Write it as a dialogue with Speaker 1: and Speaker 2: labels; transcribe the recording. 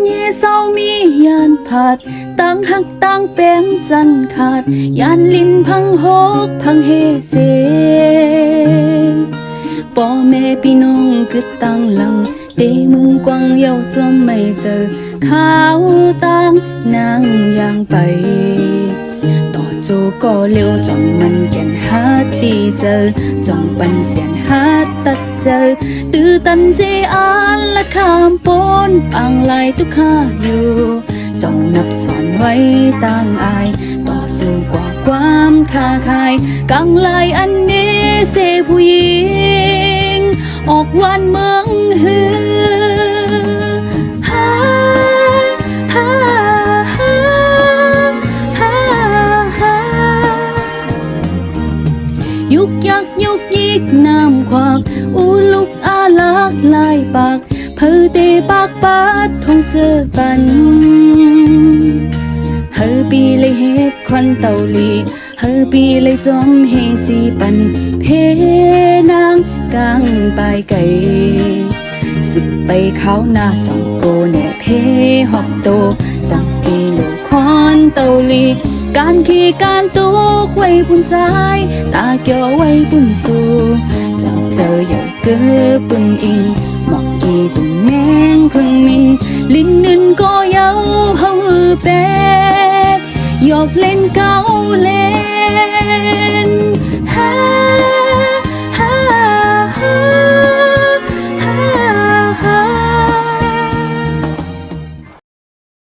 Speaker 1: เย่เศร้ามียานผาดตั้งหักตั้งแป้งจันขาดยานลิ้นพังหกพังเฮเซป่อแม่พี่น้องคือตั้งหลังเตมึงกวางเยาจมไม่เจอข้าวตั้งนางยางไปต่อโจก็เร็วจังมันแก่นหาตีเจอจังปันเสียนหาตัดเจอตื้อตันเสอานและข้ามปนปังลายทุกข้าอยู่จ้องนับสอนไว้ตั้งอายต่อสู้กว่าความค้าขายกังลายอันนี้เสผู้หญิงออกวันเมืองฮือฮ่าฮ่าฮ่าฮ่าฮ่ายุกยักยุกยิกน้ำควักอูลุกอาลักลายปากเพอเตปากปาดทงเสื้อปันเฮอปีเลยเฮ็ดควันเตาลีเฮอปีเลยจอมเฮสีปันเพนางกลางปลายไก่สิบไปเขาหน้าจังโกแน่เพหอบโตจังปีโลคอนเตาลีการขี่การตู้ไว้ปุ่นใจตาเกี่ยวไว้ปุ่นสู่จังเจออย่าเกือปึงอิงหมอกกี่ตุ่มแมงพึ่งมินลิ้นนึนก็เย้าเฮาเป็ดหยอบเล่นเกาเล่น